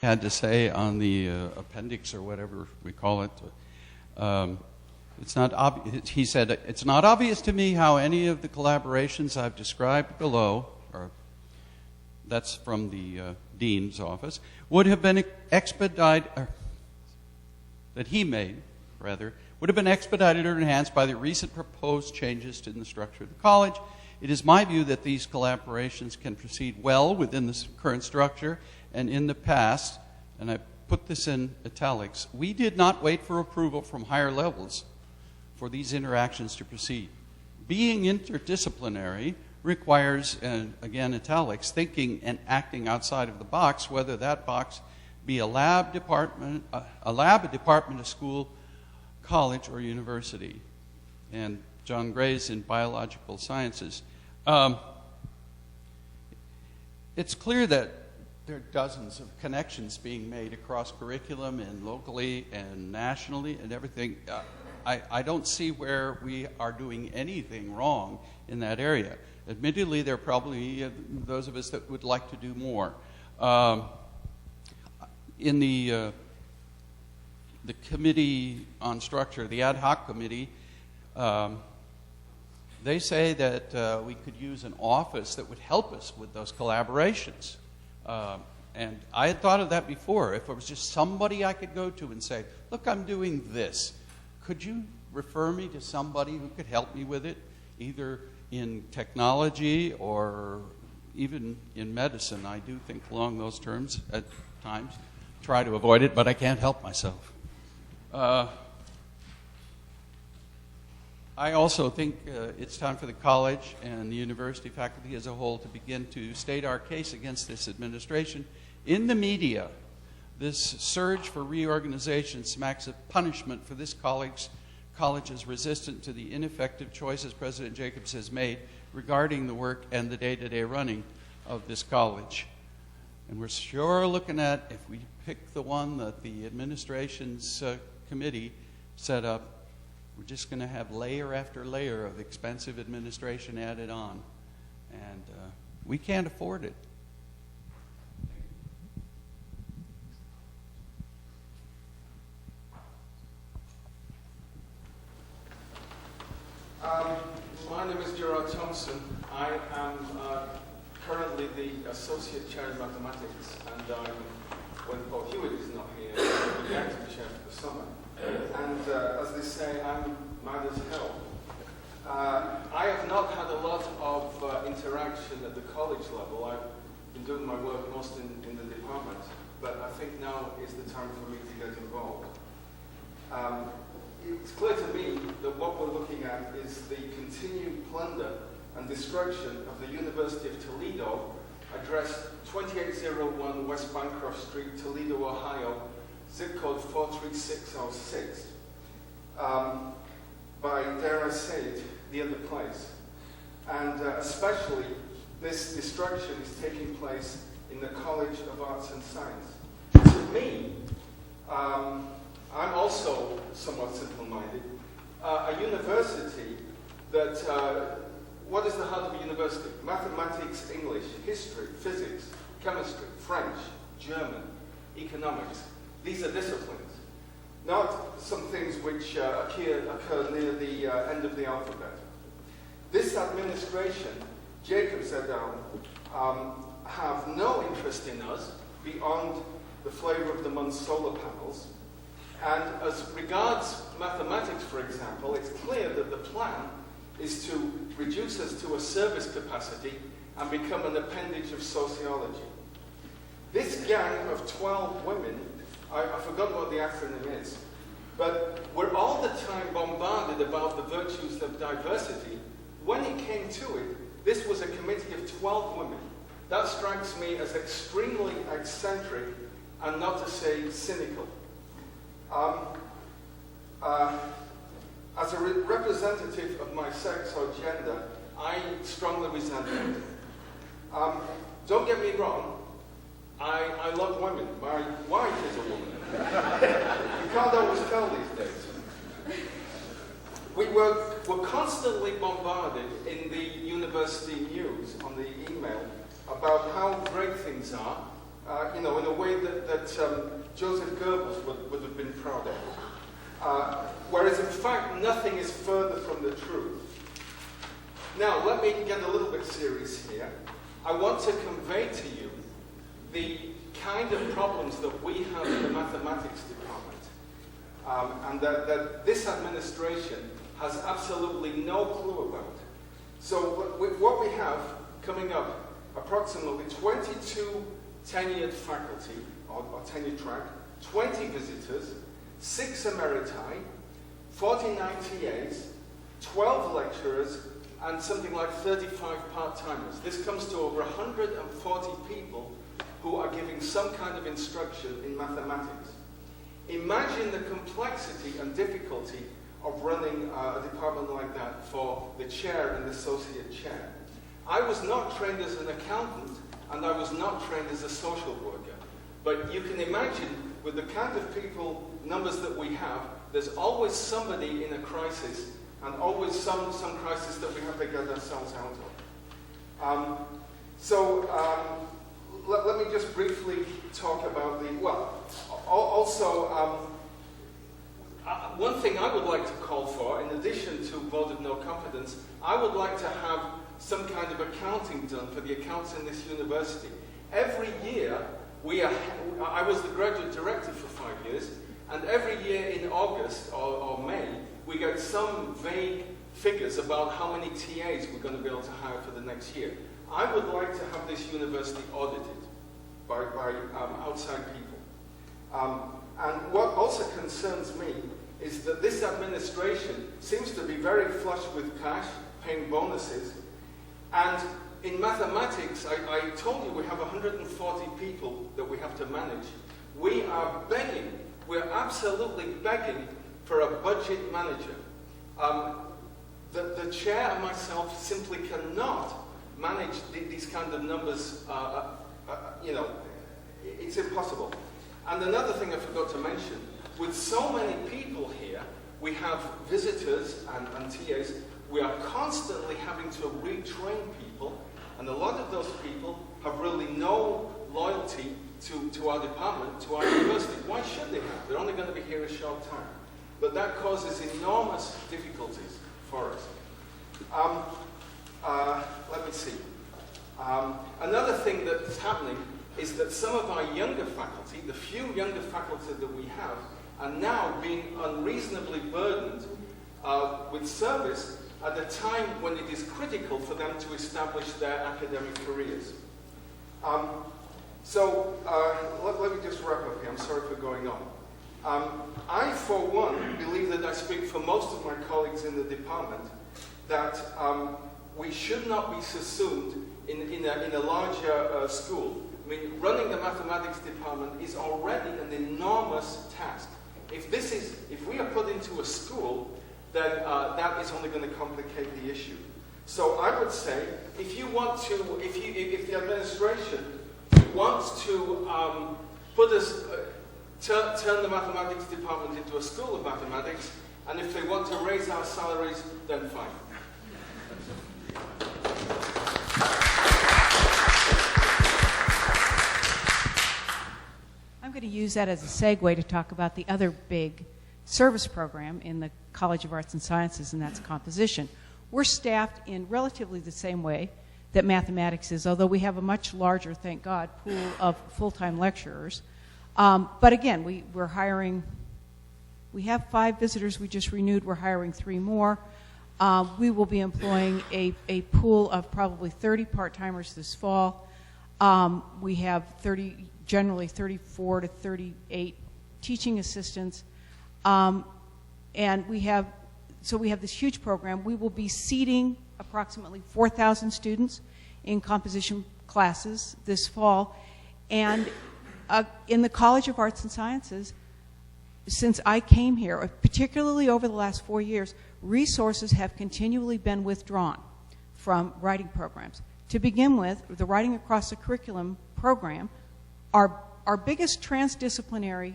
had to say on the appendix or whatever we call it. It's not obvious. He said, "It's not obvious to me how any of the collaborations I've described below," or that's from the dean's office, "would have been expedited," that he made, rather, "would have been expedited or enhanced by the recent proposed changes to the structure of the college. It is my view that these collaborations can proceed well within the current structure, and in the past," and I put this in italics, "we did not wait for approval from higher levels for these interactions to proceed. Being interdisciplinary requires," and again italics, "thinking and acting outside of the box, whether that box be a lab, a department, a school, college, or university." And John Gray's in biological sciences. It's clear that there are dozens of connections being made across curriculum and locally and nationally and everything. I don't see where we are doing anything wrong in that area. Admittedly, there are probably those of us that would like to do more. In the committee on structure, the ad hoc committee, they say that we could use an office that would help us with those collaborations. And I had thought of that before. If it was just somebody I could go to and say, "Look, I'm doing this. Could you refer me to somebody who could help me with it, either in technology or even in medicine?" I do think along those terms at times. Try to avoid it, but I can't help myself. I also think it's time for the college and the university faculty as a whole to begin to state our case against this administration. In the media, this surge for reorganization smacks of punishment for this college's resistance to the ineffective choices President Jacobs has made regarding the work and the day-to-day running of this college. And we're sure looking at, if we pick the one that the administration's committee set up, we're just going to have layer after layer of expensive administration added on. And we can't afford it. My name is Gerard Thompson. I am currently the Associate Chair in Mathematics, and when Paul Hewitt is not here, I'm the Acting Chair for the summer. And as they say, I'm mad as hell. I have not had a lot of interaction at the college level. I've been doing my work most in the department, but I think now is the time for me to get involved. It's clear to me that what we're looking at is the continued plunder and destruction of the University of Toledo, address 2801 West Bancroft Street, Toledo, Ohio, zip code 43606, by, dare I say it, the other place. And especially, this destruction is taking place in the College of Arts and Science. To me, I'm also somewhat simple-minded. A university that, what is the heart of a university? Mathematics, English, history, physics, chemistry, French, German, economics. These are disciplines, not some things which occur near the end of the alphabet. This administration, Jacobs et al., have no interest in us beyond the flavor of the month's solar panels. And as regards mathematics, for example, it's clear that the plan is to reduce us to a service capacity and become an appendage of sociology. This gang of 12 women, I've forgotten what the acronym is, but we're all the time bombarded about the virtues of diversity. When it came to it, this was a committee of 12 women. That strikes me as extremely eccentric and not to say cynical. As a representative of my sex or gender, I strongly resent it. Don't get me wrong, I love women. My wife is a woman. You can't always tell these days. We're constantly bombarded in the university news, on the email, about how great things are, in a way that Joseph Goebbels would have been proud of. Whereas in fact, nothing is further from the truth. Now, let me get a little bit serious here. I want to convey to you the kind of problems that we have in the mathematics department, and that this administration has absolutely no clue about. So what we have coming up, approximately 22 tenured faculty, or tenure track, 20 visitors, 6 emeriti, 49 TAs, 12 lecturers, and something like 35 part-timers. This comes to over 140 people who are giving some kind of instruction in mathematics. Imagine the complexity and difficulty of running a department like that for the chair and the associate chair. I was not trained as an accountant, and I was not trained as a social worker. But you can imagine, with the kind of people, numbers that we have, there's always somebody in a crisis, and always some crisis that we have to get ourselves out of. Let me just briefly talk about one thing I would like to call for, in addition to vote of no confidence, I would like to have some kind of accounting done for the accounts in this university. Every year, I was the graduate director for 5 years, and every year in August or May, we get some vague figures about how many TAs we're going to be able to hire for the next year. I would like to have this university audited by outside people. And what also concerns me is that this administration seems to be very flush with cash, paying bonuses. And in mathematics, I told you we have 140 people that we have to manage. We are begging, we're absolutely begging for a budget manager. The chair and myself simply cannot manage these kind of numbers. It's impossible. And another thing I forgot to mention, with so many people here, we have visitors and TAs, we are constantly having to retrain people, and a lot of those people have really no loyalty to our department, to our university. Why should they have? They're only going to be here a short time. But that causes enormous difficulties for us. Let me see. Another thing that's happening is that some of our younger faculty, the few younger faculty that we have, are now being unreasonably burdened with service at a time when it is critical for them to establish their academic careers. Let me just wrap up here. I'm sorry for going on. I, for one, believe that I speak for most of my colleagues in the department that we should not be subsumed in a larger school. I mean, running the mathematics department is already an enormous task. If we are put into a school, then that is only going to complicate the issue. So I would say, if the administration wants to turn the mathematics department into a school of mathematics, and if they want to raise our salaries, then fine. I'm going to use that as a segue to talk about the other big service program in the College of Arts and Sciences, and that's composition. We're staffed in relatively the same way that mathematics is, although we have a much larger, thank God, pool of full-time lecturers. But again, we're hiring, we have 5 visitors we just renewed, we're hiring 3 more. We will be employing a pool of probably 30 part-timers this fall. We have generally 34 to 38 teaching assistants. And we have this huge program. We will be seating approximately 4,000 students in composition classes this fall. And in the College of Arts and Sciences, since I came here, particularly over the last 4 years, resources have continually been withdrawn from writing programs. To begin with, the Writing Across the Curriculum program, our biggest transdisciplinary